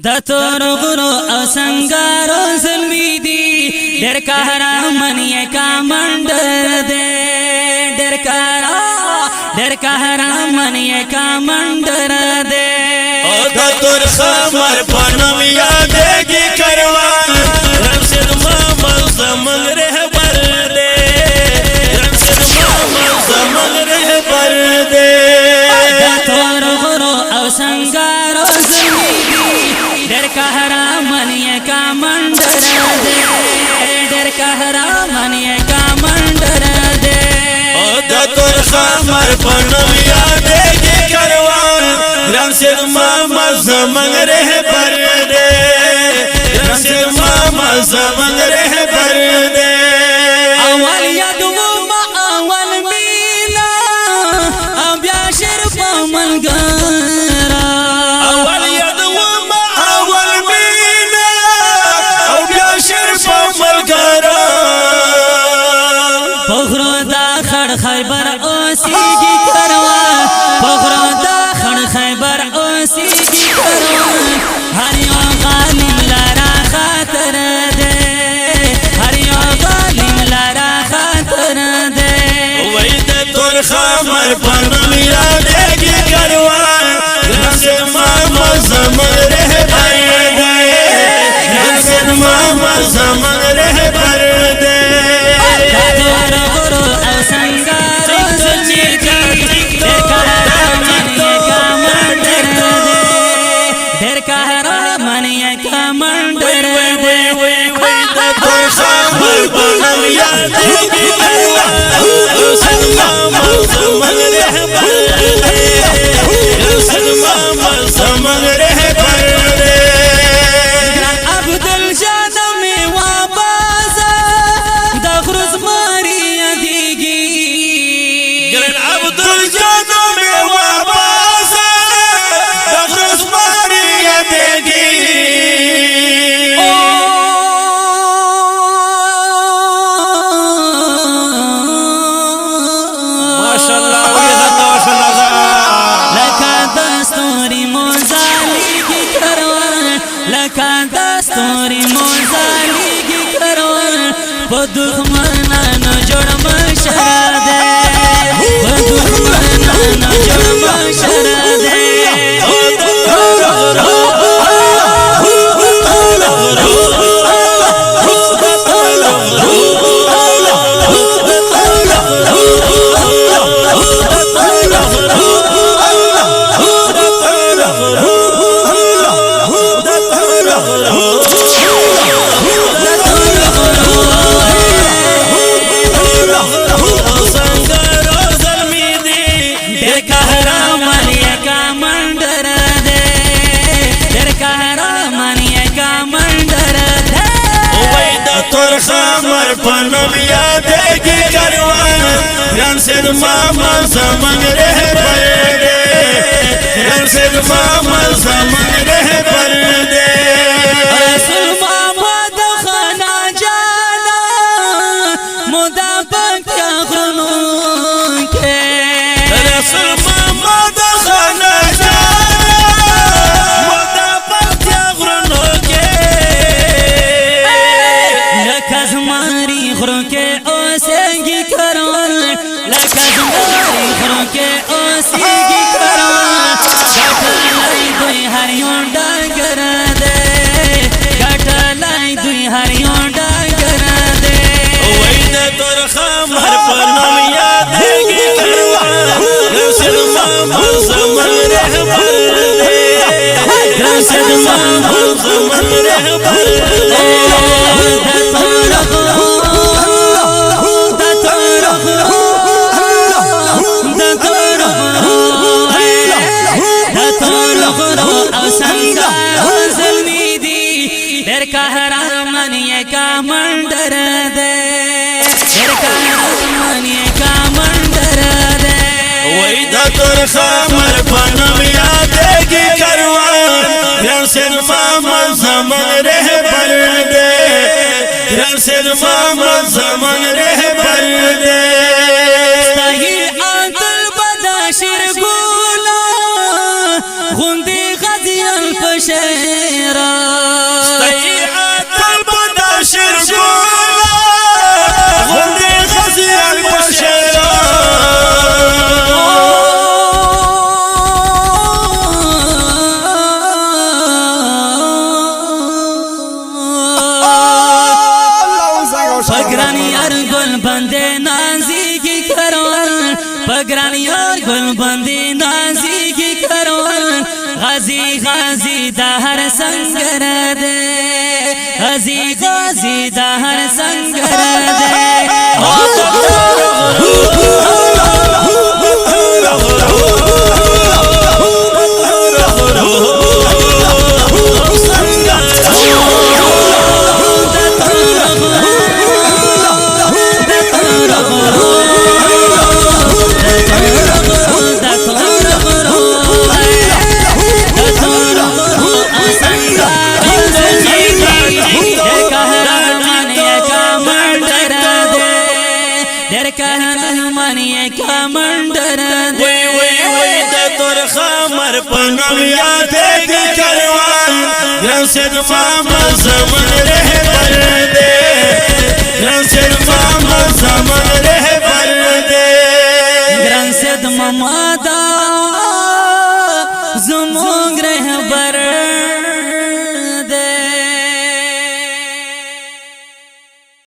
د تور غرو او سنگارو زلمی دی ډېر قهرمان یې کمانډر دی ډېر قهرمان یې کمانډر دی او د تور خمر پنم یادېږي کاروان رمسید محمد زمون رهبر دی رمسید محمد زمون رهبر دی د تور غرو او سنگارو زلمی دی ډېر قهرمان یې کمانډر دی ډېر قهرمان یې کمانډر دی او د تور خمر پنم یادېږي کاروان رمسید محمد زمون رهبر دی رمسید محمد زمون رهبر دی اول یادو ما اول مینا او بیا شرف ملګرا اول یادو ما اول مینا او بیا شرف ملګرا بغرو دا خړ خیبر اوسېږي کاروان بغرو دا خړ خیبر اوسېږي کاروان هر یو غالم لرا خاطر دی هر یو غالم لرا خاطر دی وای د تور خمر پنم یادېږي کاروان رمسید محمد زمون رهبر دی رمسید محمد زمون رهبر دی تور غرو او سنگارو زلمی دی ډېر قهرمان یې کمانډر دی ډېر قهرمان یې کمانډر دی د تور خمر پنم یادېږي رمسید محمد زمون رهبر دی رمسید محمد زمون رهبر دی عبدالجان می وابازا د غرز ماری یادېږي ګران عبدالجان می وابازا د غرس ماری یادېږي ماشاءالله ویغت ماشاءالله لکه دستوري موزالیږي کاروان لکه دستوري موزالیږي کاروان په دښمنانو جوړ مشر دی په دښمنانو جوړ مشر دی خمر پنم یادېږي کاروان رمسید محمد زمون رهبر دی رمسید محمد زمون رهبر دی رسول محمد خانا جانا مدافع غرونو کې رسول محمد خانا جانا مدافع غرونو کې لکه زماري غرو کې اوسېږي کاروان لکه زماري غرو کې اوسېږي کاروان ګټلای دوی هر یو ډنګر دی ګټلای دوی هر یو ډنګر دی وای د تور خمر پنم یادېږي کاروان رمسید محمد زمون رهبر دی رمسید محمد زمون رهبر دی او سنگارو زلمی دی ډېر قهرمان یې کمانډر دی ډېر قهرمان یې کمانډر دی وای د تور خمر پنم یادېږي کاروان رمسید محمد زمون رهبر دی رمسید محمد زمون رهبر دی ستایي عادل بداشر ګولا غوندې غزیان په شعر دا هر سنگر دے غازی غازی دا هر سنگر دے پنم یاد کروان رسد ما مزمن